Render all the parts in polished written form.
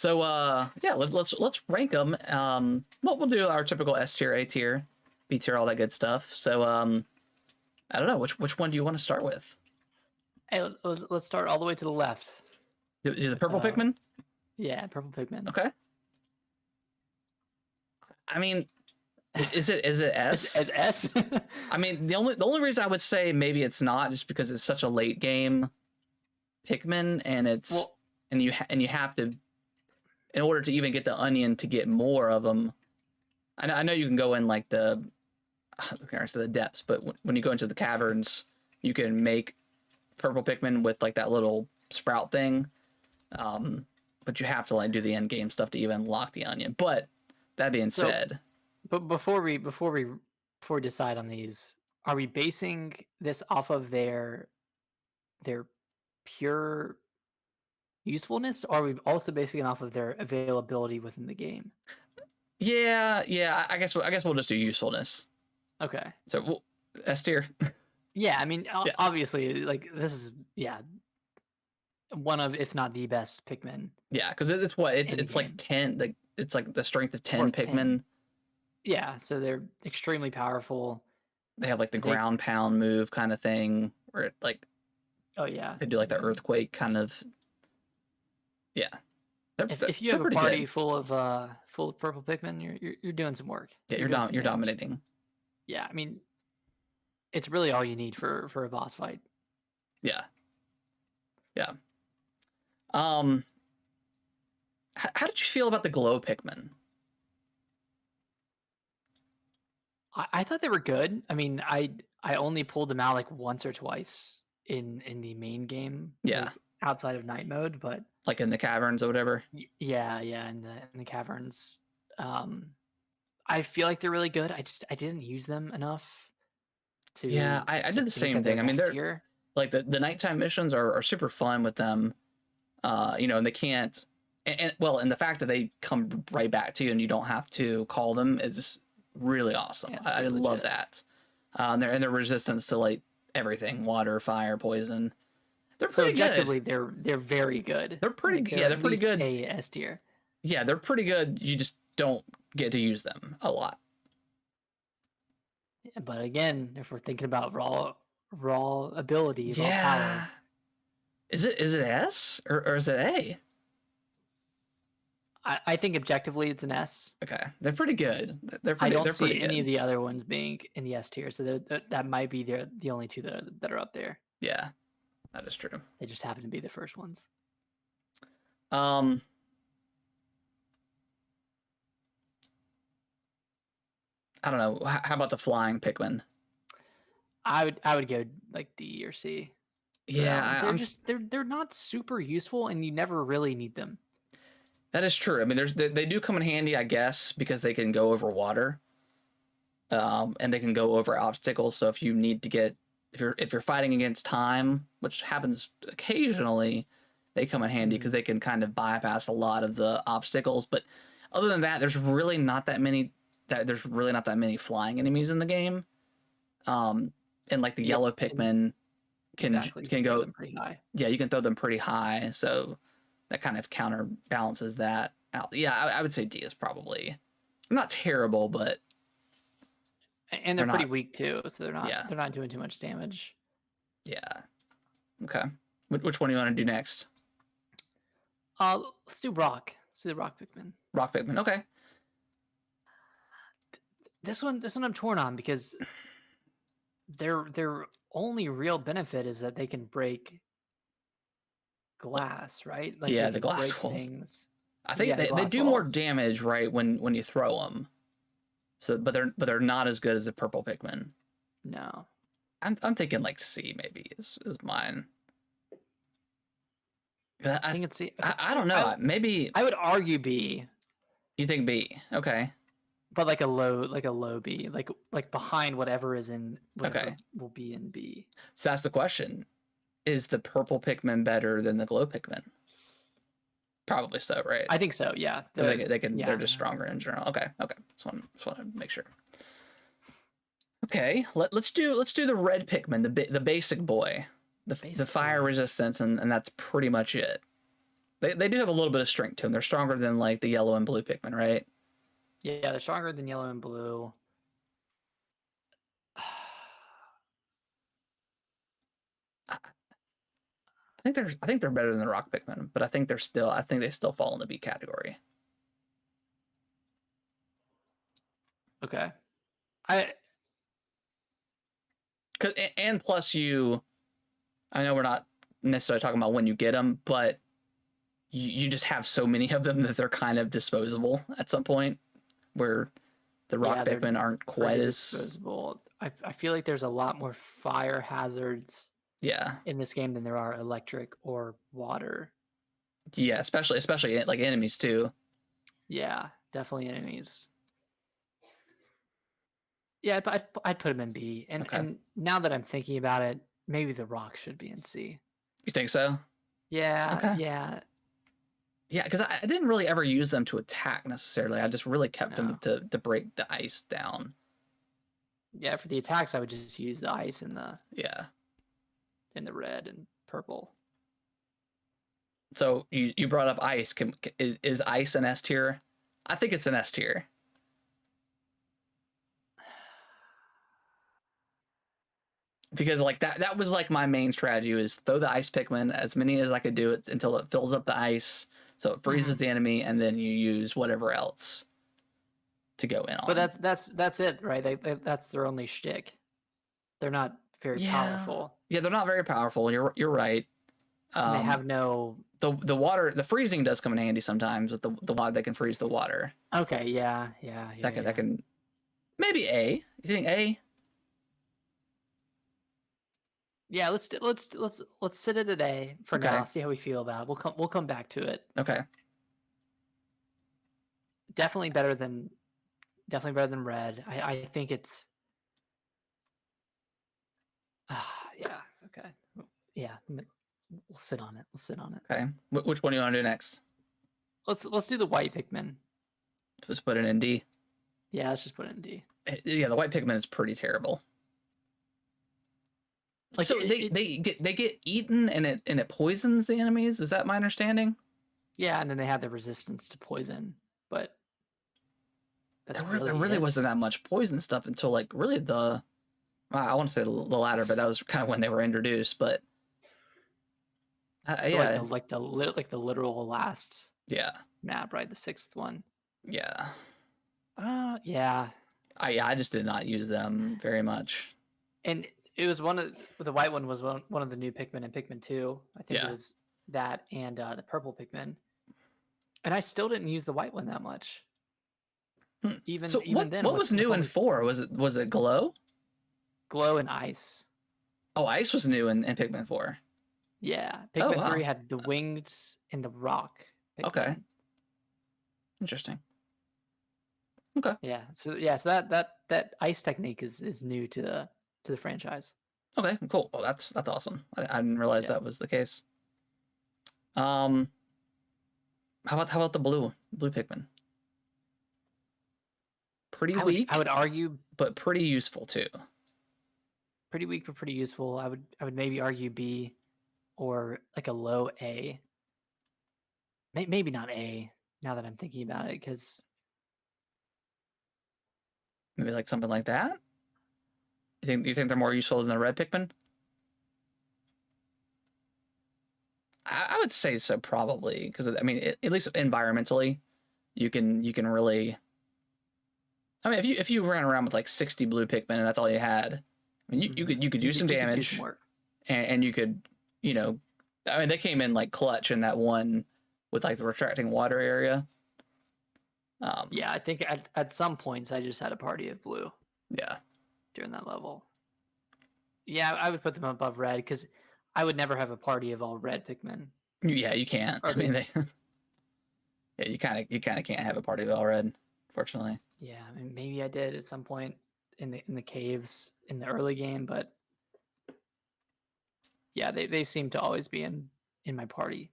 So yeah, let's rank them. We'll do our typical S tier, A tier, B tier, all that good stuff. So I don't know which one do you want to start with? Hey, let's start all the way to the left. Do the purple Pikmin? Yeah, purple Pikmin. Okay. I mean, is it S? As S? I mean, the only reason I would say maybe it's not just because it's such a late game Pikmin, and you have to, in order to even get the onion to get more of them. I know you can go in like the depths, but when you go into the caverns, you can make purple Pikmin with like that little sprout thing. But you have to like do the end game stuff to even unlock the onion. But that being said, but before we decide on these, are we basing this off of their pure usefulness, or are we also basing it off of their availability within the game? Yeah. I guess we'll just do usefulness. Okay. So S tier. Yeah, I mean, obviously, like this is one of, if not the best Pikmin. Yeah, because it's like 10. Like it's like the strength of 10 Pikmin. 10. Yeah, so they're extremely powerful. They have like the ground pound move kind of thing, where it like, oh yeah, they do like the earthquake kind of. Yeah, if you have a party full of purple Pikmin, you're doing some work. Yeah, you're dominating. Yeah, I mean, it's really all you need for a boss fight. Yeah. How did you feel about the glow Pikmin? I thought they were good. I mean, I only pulled them out like once or twice in the main game. Yeah. Like, outside of night mode, but like in the caverns or whatever. Yeah, in the caverns. I feel like they're really good. I didn't use them enough to. Yeah, I did the same thing. I mean, they're like the nighttime missions are super fun with them. And they can't, and the fact that they come right back to you and you don't have to call them is really awesome. Yeah, I love that. Their resistance to like everything, water, fire, poison. They're pretty good. They're very good. They're pretty good. Yeah, they're pretty good. A S tier. Yeah, they're pretty good. You just don't get to use them a lot. Yeah, but again, if we're thinking about raw ability, raw power. Is it S or is it A? I think objectively it's an S. Okay, they're pretty good. I don't see any of the other ones being in the S tier, so that might be the only two that are up there. Yeah, that is true. They just happen to be the first ones. I don't know. How about the flying Pikmin? I would go like D or C. Yeah, they're not super useful, and you never really need them. That is true. I mean, they do come in handy, I guess, because they can go over water, and they can go over obstacles. So if you need to get, if you're fighting against time, which happens occasionally, they come in handy because they can kind of bypass a lot of the obstacles. But other than that, there's really not that many flying enemies in the game. And like the yellow Pikmin can go pretty high. Yeah, you can throw them pretty high, so that kind of counterbalances that out. Yeah, I would say D is probably not terrible, but and they're pretty weak too, so they're not doing too much damage. Yeah. Okay. Which one do you want to do next? Let's do rock. Let's do the rock Pikmin. Rock Pikmin. Okay. This one I'm torn on because their only real benefit is that they can break glass, right? Like the glass walls. Things. I think they do more damage, right, when you throw them. So, but they're not as good as the purple Pikmin. No, I'm thinking like C maybe is mine. I think it's C. I don't know. Maybe I would argue B. You think B? Okay. But like a low B, like behind whatever is in will be in B. So that's the question. Is the purple Pikmin better than the glow Pikmin? Probably so, right? I think so, yeah. They're just stronger in general. Okay. Just want to make sure. Okay, let's do the red Pikmin, the basic boy. The fire resistance, and that's pretty much it. They do have a little bit of strength to them. They're stronger than like the yellow and blue Pikmin, right? Yeah, they're stronger than yellow and blue. I think they're better than the rock Pikmin, but I think they still fall in the B category. Okay. I And plus I know we're not necessarily talking about when you get them, but you just have so many of them that they're kind of disposable at some point, where the rock Pikmin aren't quite as disposable. I feel like there's a lot more fire hazards in this game than there are electric or water. Yeah, especially like enemies too. Yeah, definitely enemies. Yeah, I'd put him in B. And now that I'm thinking about it, maybe the rock should be in C. You think so? Yeah, okay. yeah. Yeah, because I didn't really ever use them to attack necessarily. I just really kept them to break the ice down. Yeah, for the attacks, I would just use the ice in the red and purple. So you brought up ice. Is ice an S tier? I think it's an S tier. Because like that was like my main strategy was throw the ice Pikmin as many as I could do it until it fills up the ice, so it freezes the enemy, and then you use whatever else to go in on. But that's it, right? That's their only shtick. They're not very powerful. Yeah, they're not very powerful. You're right. They have no the water. The freezing does come in handy sometimes with the water. They can freeze the water. Okay, yeah. That can maybe A. You think A? Yeah, let's sit it at A for now. See how we feel about it. We'll come back to it. Okay. Definitely better than red. I think it's. Yeah. Okay. Yeah. We'll sit on it. Okay. Which one do you want to do next? Let's do the white Pikmin. Just put it in D. Yeah, let's just put it in D. Yeah, the white Pikmin is pretty terrible. Like so they get eaten and it poisons the enemies. Is that my understanding? Yeah, and then they have the resistance to poison, but there really wasn't that much poison stuff until like really I want to say the latter, but that was kind of when they were introduced. But yeah, like the literal last yeah map, right? The 6th one. Yeah. Yeah. I just did not use them very much. And it was the white one was one of the new Pikmin in Pikmin 2. I think it was that and the purple Pikmin. And I still didn't use the white one that much. Even then. What was new in 4? Was it glow? Glow and ice. Oh, ice was new in Pikmin 4. Yeah. Pikmin 3 had the wings and the rock Pikmin. Okay. Interesting. Okay. Yeah. So that ice technique is new to the franchise. Okay, cool. Well, that's awesome. I didn't realize that was the case. How about the blue Pikmin? Pretty weak. I would argue, but pretty useful too. Pretty weak, but pretty useful. I would maybe argue B, or like a low A. Maybe not A. Now that I'm thinking about it, because maybe like something like that. You think they're more useful than the red Pikmin? I would say so, probably, because I mean, at least environmentally, you can really. I mean, if you ran around with like 60 blue Pikmin and that's all you had, I mean, you could do some damage, do some work. And you could, I mean, they came in like clutch in that one with like the retracting water area. Yeah, I think at some points I just had a party of blue. Yeah. During that level. Yeah, I would put them above red because I would never have a party of all red Pikmin. Yeah, you can't. I mean, you kind of can't have a party of all red, fortunately. Yeah, I mean, maybe I did at some point in the caves in the early game, but yeah, they seem to always be in my party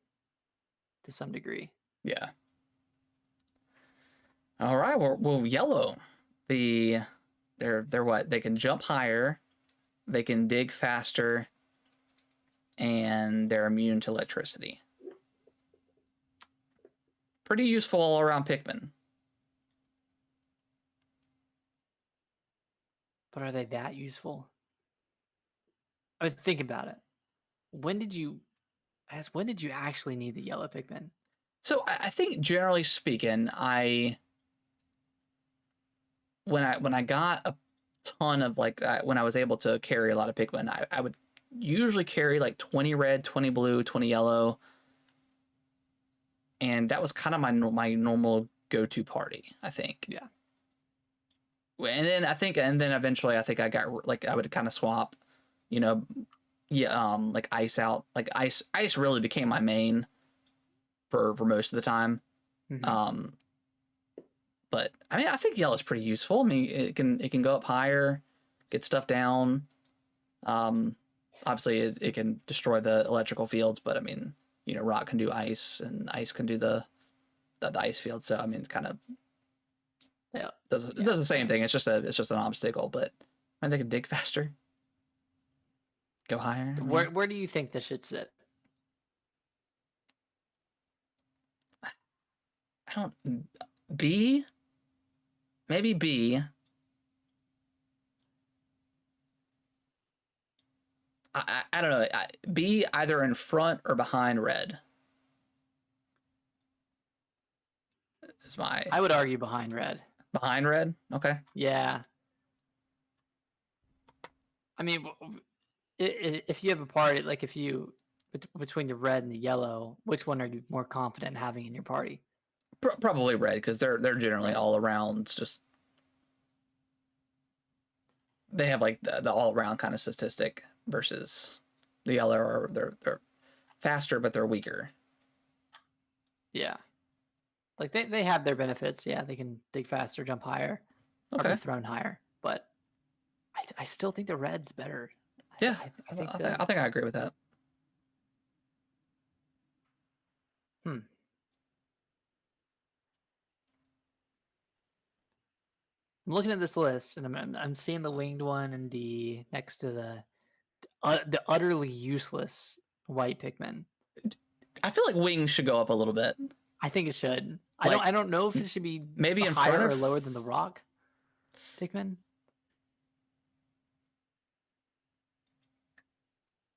to some degree. Yeah. All right. Well, yellow. They're what? They can jump higher, they can dig faster, and they're immune to electricity. pretty useful all around Pikmin. But are they that useful? I mean, think about it. When did you actually need the yellow Pikmin? So I think generally speaking, when I got a ton of like when I was able to carry a lot of Pikmin, I would usually carry like 20 red, 20 blue, 20 yellow, and that was kind of my normal go-to party, I think. Yeah. And then eventually I think I got like I would kind of swap, you know, like ice out. Like ice really became my main for most of the time. Mm-hmm. But I mean, I think yellow's pretty useful. I mean, it can go up higher, get stuff down. Obviously it can destroy the electrical fields, but I mean, you know, rock can do ice, and ice can do the ice field. So I mean, kind of it does the same thing. It's just an obstacle, but I mean, they can dig faster, go higher. I mean, Where do you think this should sit? I don't B, maybe B. I don't know. B either in front or behind red. Is my I would argue behind red. behind red? Okay. Yeah. I mean, if you have a party, like if you between the red and the yellow, which one are you more confident having in your party? Probably red, because they're generally Red. all around. Just they have like the all around kind of statistic versus the yellow, or they're faster but they're weaker. Yeah. Like they have their benefits. Yeah, they can dig faster, jump higher, or Okay. be thrown higher. But I still think the red's better. Yeah, I think I think I agree with that. Hmm. I'm looking at this list, and I'm seeing the winged one and the next to the utterly useless white Pikmin. I feel like wings should go up a little bit. I think it should. Like, I don't know if it should be maybe in higher front or of lower than the rock Pikmin.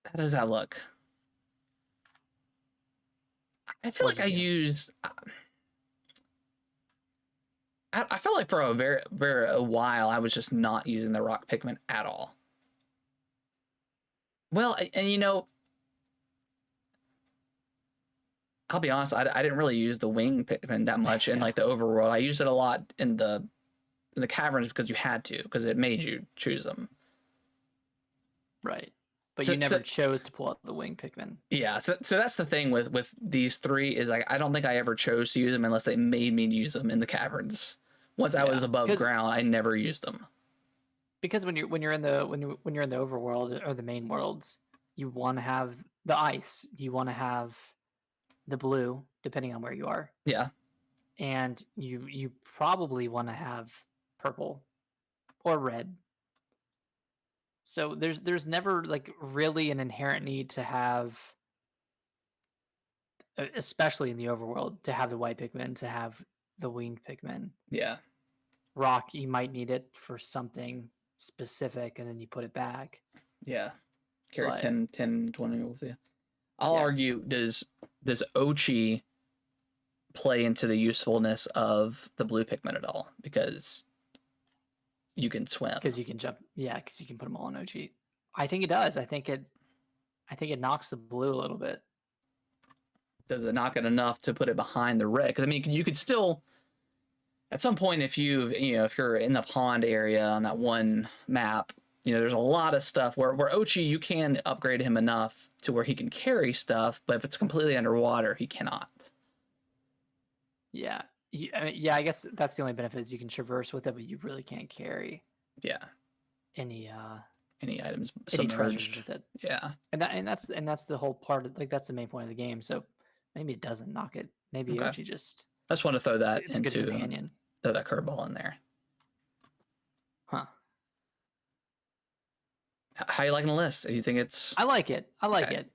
How does that look? I feel What'd like I you do? used. I felt like for a very a while I was just not using the rock Pikmin at all. Well, and you know, I'll be honest, I didn't really use the wing Pikmin that much in Yeah. like the overworld. I used it a lot in the caverns because you had to, because it made you choose them. Right. But So, you never chose to pull out the wing Pikmin. yeah, so that's the thing with these three is like I don't think I ever chose to use them unless they made me use them in the caverns. Once I was above ground, I never used them. Because when you're in the when you're in the overworld or the main worlds, you want to have the ice, you want to have the blue, depending on where you are, Yeah, and you probably want to have purple or red. So there's never like really an inherent need to have, especially in the overworld, to have the white Pikmin, to have the winged Pikmin. yeah, Rock, you might need it for something specific, and then you put it back. yeah. Carry But 10, 20 with you. I'll yeah. argue, does Ochi play into the usefulness of the blue Pikmin at all? Because you can swim. Because you can jump. Yeah, because you can put them all on Ochi. I think it does. I think it knocks the blue a little bit. Does it knock it enough to put it behind the red? Because I mean, you could still, at some point, if if you're in the pond area on that one map, there's a lot of stuff where Ochi, you can upgrade him enough to where he can carry stuff, but if it's completely underwater, he cannot. Yeah. I guess that's the only benefit is you can traverse with it, but you really can't carry. Yeah. Any items any submerged. treasures with it. Yeah. And that's the whole part of, like, that's the main point of the game. So maybe it doesn't knock it. Maybe Okay. Ochi just. I just want to throw that It's a good companion. Throw that curveball in there. Huh. How you liking the list? Do you think it's? I like it. I like it.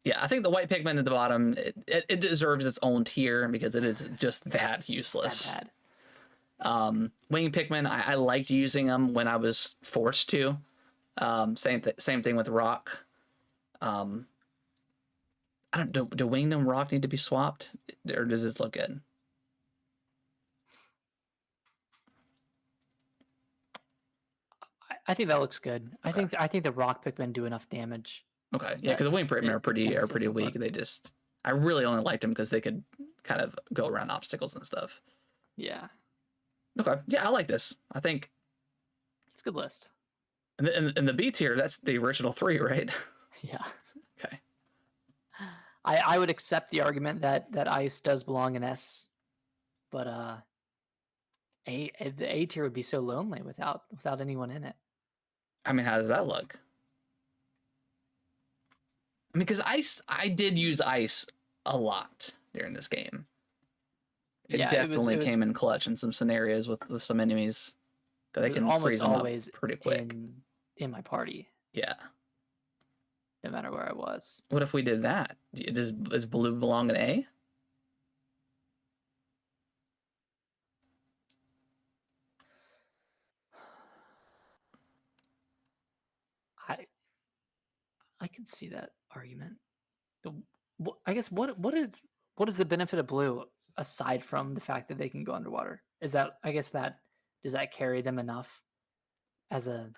Yeah, I think the white Pikmin at the bottom, it deserves its own tier because it is just that useless. That bad. Wing Pikmin, I liked using them when I was forced to. Same thing with rock. I don't do wing and rock need to be swapped, or does this look good? I think that looks good. Okay. I think the rock Pikmin do enough damage. Okay, yeah, because the wing Pikmin are pretty weak. They just, I really only liked them because they could kind of go around obstacles and stuff. Yeah. Okay, yeah, I like this. I think it's a good list. In the B tier, that's the original 3, right? Yeah. Okay. I would accept the argument that ice does belong in S, but the A tier would be so lonely without anyone in it. I mean, how does that look? I mean, because I did use ice a lot during this game. It definitely came in clutch in some scenarios with some enemies. They can freeze them up pretty quick. In my party. Yeah. No matter where I was. What if we did that? Does blue belong in A? I can see that argument. I guess what is the benefit of blue aside from the fact that they can go underwater? Is that, I guess, that does that carry them enough as a,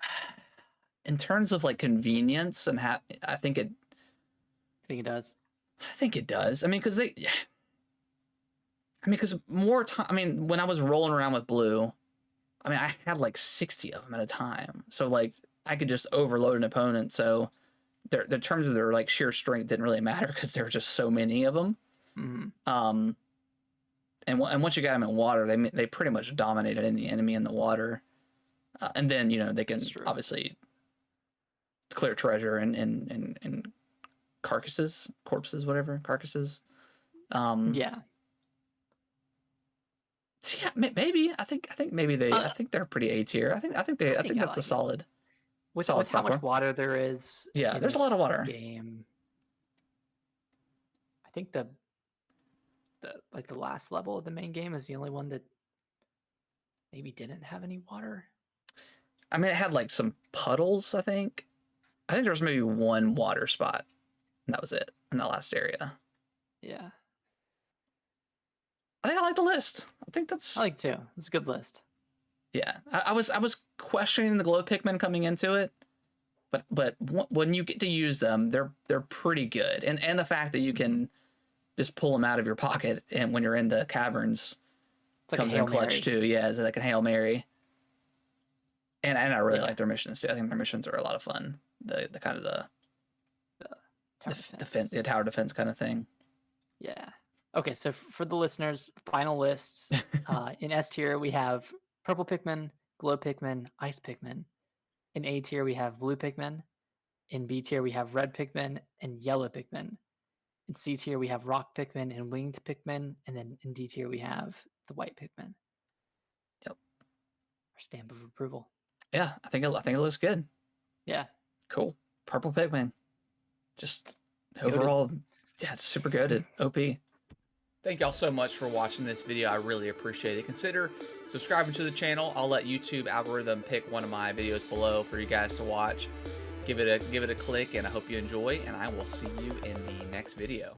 in terms of like convenience and I think it does. I think it does. I mean, because more time. I mean, when I was rolling around with blue, I mean, I had like 60 of them at a time, so like I could just overload an opponent. So the terms of their like sheer strength didn't really matter because there were just so many of them. Mm-hmm. And once you got them in water, they pretty much dominated any enemy in the water. And then they can obviously clear treasure and corpses, carcasses. Yeah. So yeah, maybe I think maybe I think they're pretty A tier. I think that's a solid. With how much water there is. Yeah, there's a lot of water. Game. I think the last level of the main game is the only one that maybe didn't have any water. I mean, it had like some puddles. I think there was maybe one water spot, and that was it in that last area. Yeah. I think I like the list. I like too. It's a good list. Yeah, I was questioning the glow Pikmin coming into it, but when you get to use them, they're pretty good, and the fact that you can just pull them out of your pocket and when you're in the caverns comes in clutch too. Yeah, it's like a Hail Mary. And I really like their missions too. I think their missions are a lot of fun. The kind of the tower defense kind of thing. Yeah. Okay, so for the listeners, final lists. In S tier, we have purple Pikmin, glow Pikmin, ice Pikmin. In A tier, we have blue Pikmin. In B tier, we have red Pikmin and yellow Pikmin. In C tier, we have rock Pikmin and winged Pikmin. And then in D tier, we have the white Pikmin. Yep. Our stamp of approval. Yeah, I think it looks good. Yeah. Cool. Purple Pikmin. Just overall, yeah, it's super good at OP. Thank y'all so much for watching this video. I really appreciate it. Consider subscribing to the channel. I'll let YouTube algorithm pick one of my videos below for you guys to watch. Give it a click, and I hope you enjoy, and I will see you in the next video.